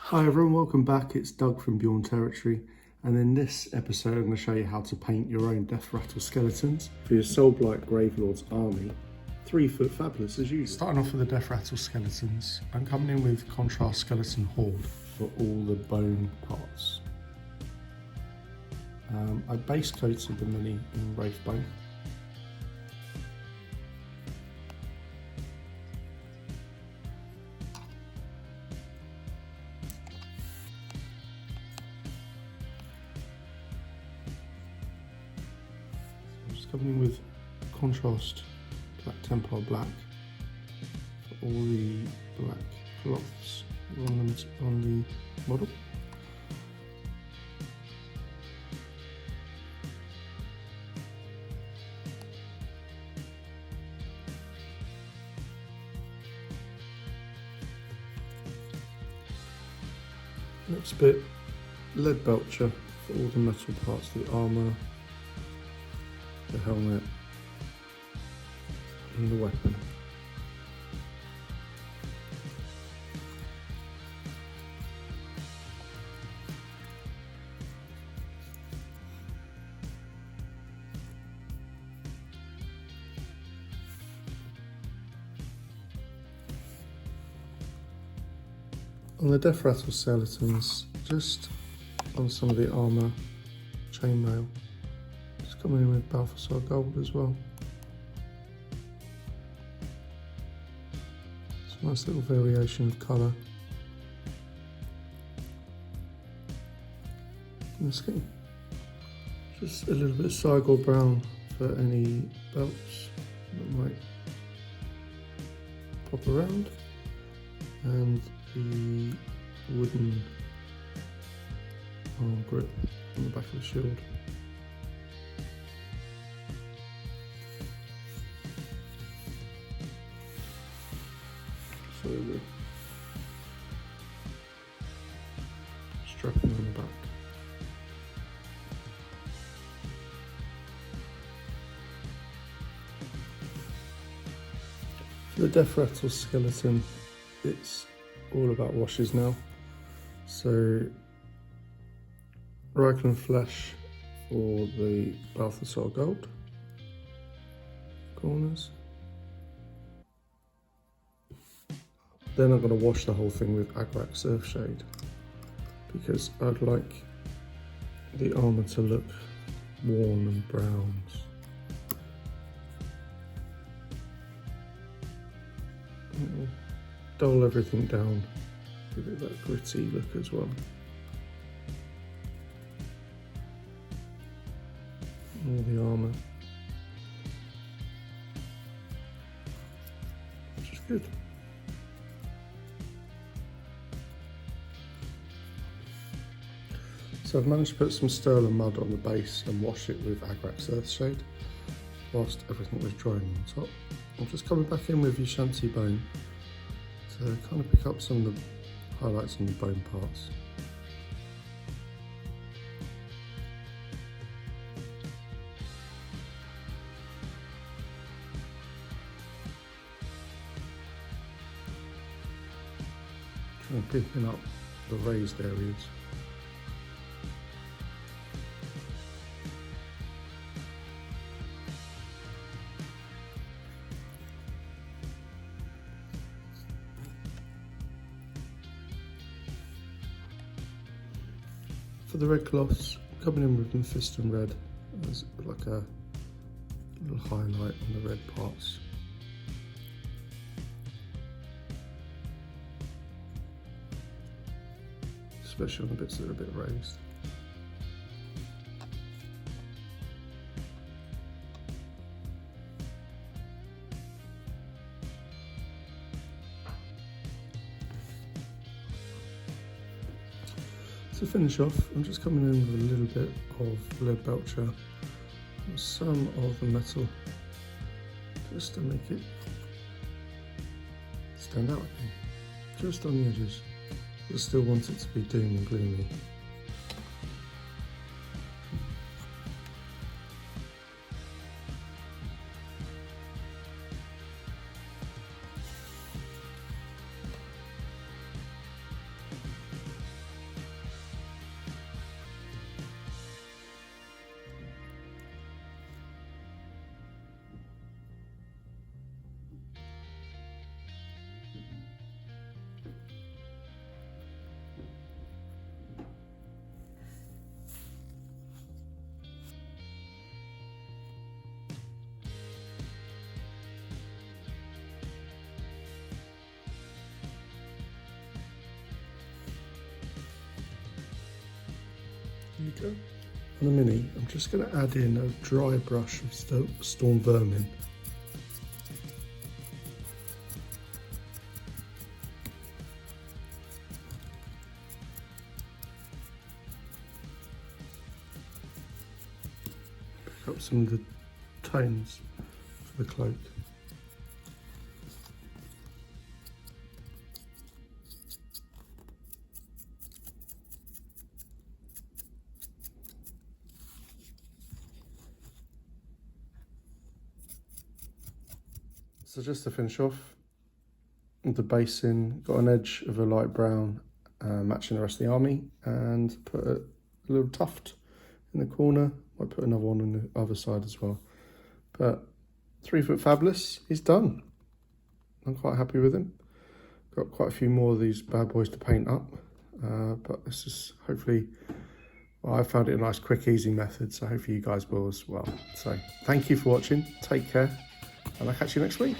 Hi everyone, welcome back. It's Doug from Bjorn Territory, and in this episode I'm going to show you how to paint your own Deathrattle Skeletons for your Soulblight Gravelords army. 3 foot fabulous as usual. Starting off with the Deathrattle Skeletons, I'm coming in with Contrast Skeleton Horde for all the bone parts. I base coated the mini in Wraith Bone. Coming in with Contrast Black Templar Black for all the black cloths on the model. Next bit, Lead Belcher for all the metal parts, the armour, the helmet and the weapon. On the Deathrattle Skeletons, just on some of the armour, chainmail, just coming in with Balthasar Gold as well. It's a nice little variation of colour in the skin. Just a little bit of Cygor Brown for any belts that might pop around, and the wooden arm grip on the back of the shield. So the strapping on the back. For the Deathrattle Skeleton, it's all about washes now. So Reichland Flesh for the Balthasar Gold corners. Then I'm going to wash the whole thing with Agrax Earthshade because I'd like the armour to look worn and browns. It'll dull everything down, give it that gritty look as well. All the armour, which is good. So I've managed to put some Sterling mud on the base and wash it with Agrax Earthshade whilst everything was drying on top. I'm just coming back in with Ushanti Bone to kind of pick up some of the highlights on the bone parts. Trying to picking up the raised areas. For the red cloths, coming in with Mephiston Red as like a little highlight on the red parts. Especially on the bits that are a bit raised. To finish off, I'm just coming in with a little bit of Lead Belcher and some of the metal just to make it stand out again, just on the edges. I still want it to be doom and gloomy. go. On the Mini, I'm just going to add in a dry brush of Storm Vermin. Pick up some of the tones for the cloak. So just to finish off, the basing, got an edge of a light brown matching the rest of the army, and put a little tuft in the corner. Might put another one on the other side as well. But 3 Foot Fabulous is done. I'm quite happy with him. Got quite a few more of these bad boys to paint up, but this is hopefully, well, I found it a nice, quick, easy method, so hopefully you guys will as well. So thank you for watching, take care, and I'll catch you next week.